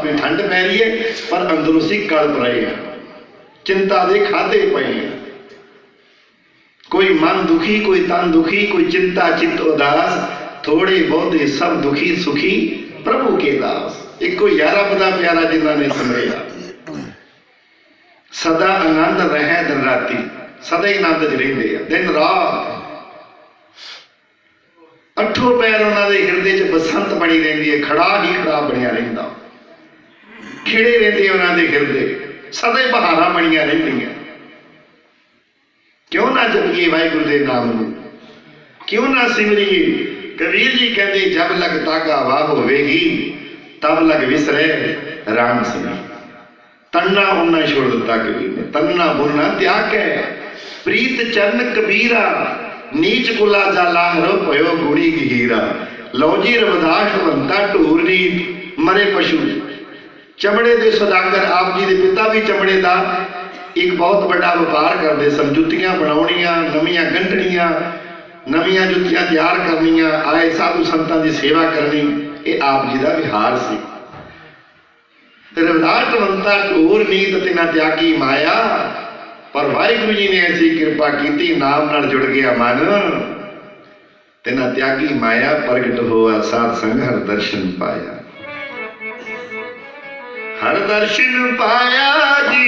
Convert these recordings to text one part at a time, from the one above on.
भी ठंड पै रही है पर अंदरों सी कड़प रहे हैं, चिंता दे खाते पे हैं। कोई मन दुखी, कोई तन दुखी, कोई चिंता चित्त उदास, थोड़े बहुते सब दुखी सुखी प्रभु के दास। एक कोई यारा पदा प्यारा जिन्होंने समझा, सदा आनंद रहे दिन राती, सदा ही आनंद च रहिंदे आ दिन रात। अठों पैर उन्होंने हिरदे च बसंत बनी रही है, खड़ा ही खड़ा बनिया रहिंदा, खिड़े रहते उन्होंने हिरदे, सदा ही बहारा बनिया रहिंदियां। क्यों ना जपीए वाहिगुरू दे नाम नूं, क्यों ना सिमरिए। कबीर जी कहते जब लग तागा वाह होवेगी, तब लग विसरे राम सिंह। तन्ना उन्ना छोड़ दिता कबीर ने, तन्ना बुनना त्याग है। प्रीत चरण कबीरा, नीच कुला जा लाहरो पयो गुणी हीरा। लो जी रविदास बनता ढूर नीत, मरे पशु चमड़े दे सौदागर। आप जी के पिता भी चमड़े का एक बहुत बड़ा व्यापार करते सन, जुत्तियां बनाउणियां, नवीं गंढणियां, नवीं जुत्तियां तैयार करनियां, आए साधु संतां की सेवा करनी, ये आप जी का विहार सी। रविदास बनता ढूर नीत तिना त्यागी माया, पर वाहिगुरू जी ने ऐसी कृपा की, नाम नाल जुड़ गया मन, तिना त्यागी माया। प्रगट होआ साध संग हर दर्शन पाया, हर दर्शन पाया जी,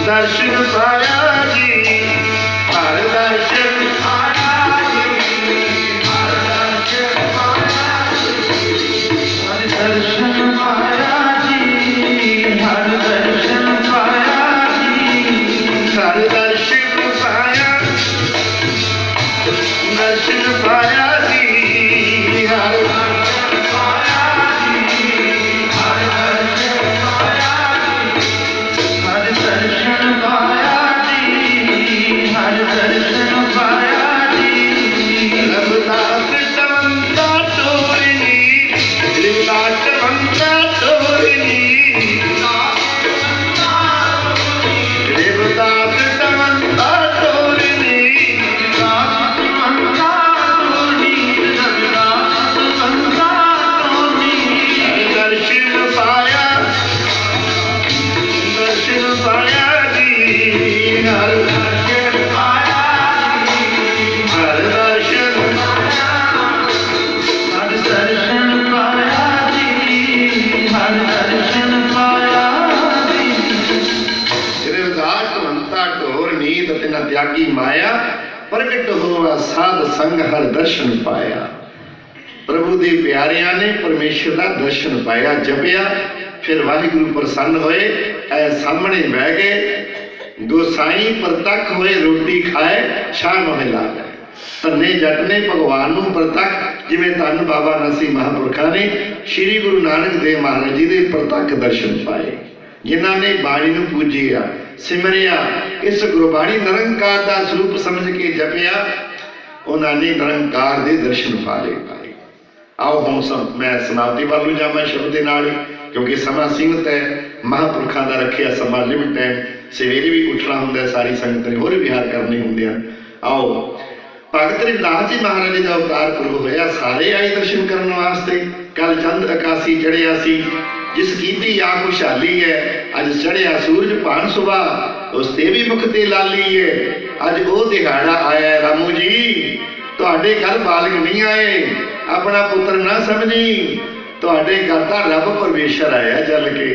दर्शन पाया जी, हर दर्शन पाया जी, हर दर्शन पाया जी, हर दर्शन पाया जी, हर दर्शन पाया जी, हर दर्शन पाया, दर्शन पाया जी, हर त्यागी माया। प्रगट होआ साध संग हर दर्शन पाया। प्रभु दे प्यारियां ने परमेश्वर का दर्शन पाया, जपिया, फिर वाहिगुरू प्रसन्न होए, ऐ सामने बह गए। गोसाई प्रतख होए, रोटी खाए, शाह मोहे ला गए। धन्ने जट ने भगवान नूं प्रतख, जिवें धन बाबा नरसिंह महापुरखा ने श्री गुरु नानक देव महाराज जी दे प्रतख दर्शन पाए, जिन्हां ने बाणी नूं पूजिया, सिमरिया, इस गुरबाणी निरंकार का स्वरूप समझ के जपिया, उन्होंने निरंकार के दर्शन पाए। आओ हम सब मैं समाप्ति वालों जावा शब्द के नाल, क्योंकि समा सीमित है, महापुरखों का रखिया समा लिमिट है, सवेरे भी उठना होंगे, सारी संगत ने होर विहार करने होंगे। आओ भगत रविदास जी महाराज जी का अवतार पुरब होया, सारे आए दर्शन करने वास्ते। कल चंद अकाशी चढ़िया सी, जिस कीती आ खुशहाली है, अज चढ़िया सूरज भान सुबह, उसते भी मुख ते लाली है। अज वो दिहाड़ा आया रामू जी, तुहाडे घर बालक नहीं आए, अपना पुत्र ना समझी, तुहाडे घर दा रब परमेश्वर आया जल के।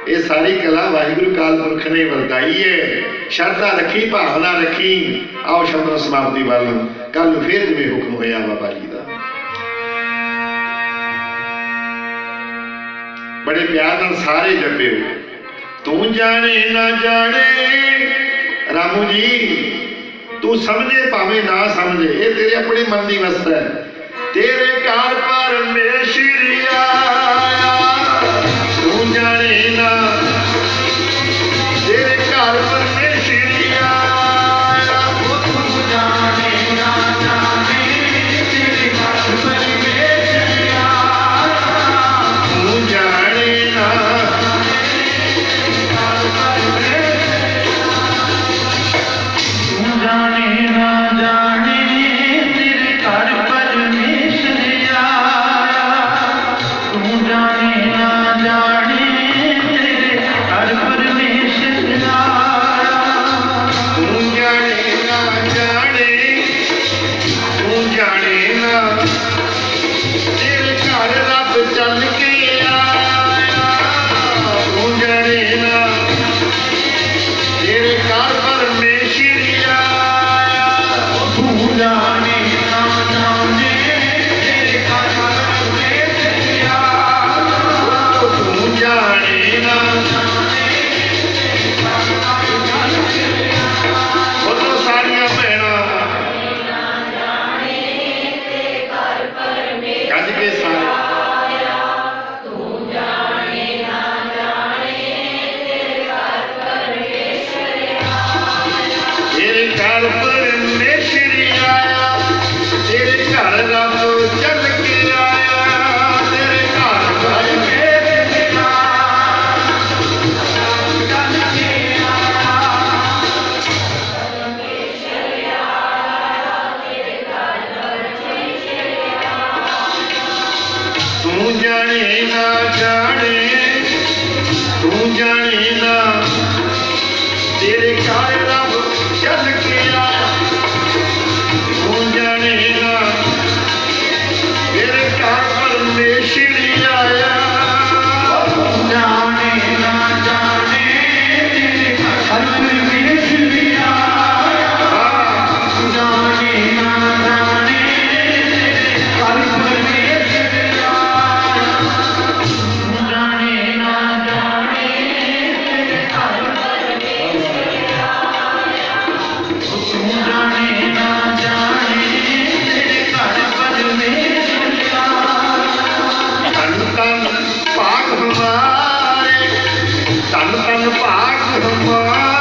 ये सारी कला वाहिगुरू काल पुरख ने वरताई है। श्रद्धा रखी, भावना रखी। आओ शब्द समाप्ति वालों, कल फिर जिवें हुक्म होया बाबा जी का, बड़े प्यार नाल सारे जपिओ। तू जाने ना जाने रामू जी, तू समझे भावें ना समझे, ये तेरे अपने मन की वस्त है। तेरे घर परमेश्वर आया, तू जाने ना, तेरे घर परमेश्वर आया, तू जाने ना जाने, तेरे घर परमेश्वर आया, तू जाने ना, तू जाने ना जाने, तेरे घर परमेश्वर आया, तू ਜਾਣੇ ਨਾ ਜਾਣੇ ਤੂੰ ਜਾਣੇ ਨਾ ਤੇਰੇ ਘਰ ਰੱਬ ਚੱਲ ਕੇ ਆਇਆ ਤੂੰ ਜਾਣੇ ਨਾ ਤੇਰੇ ਘਰ ਪਰਮੇਸ਼ਰ ਆਇਆ ਜਾਣੇ ਨਾ ਜਾਣੇ ਤੇਰੇ ਘਰ ਪਰਮੇਸ਼ਰ ਆਇਆ ਜਾਣੇ ਨਾ ਜਾਣੇ ਤੇਰੇ ਘਰ ਪਰਮੇਸ਼ਰ ਆਇਆ ਜਾਣੇ ਨਾ ਜਾਣੇ ਤੇਰੇ ਘਰ ਪਰਮੇਸ਼ਰ ਆਇਆ ਤੂੰ ਜਾਣੇ ਨਾ ਜਾਣੇ ਤੇਰੇ ਘਰ ਪਰਮੇਸ਼ਰ ਆਇਆ ਧੰਨ ਧੰਨ ਭਾਗ ਹਮਾਰੇ ਧੰਨ ਧੰਨ ਭਾਗ ਹਮਾਰੇ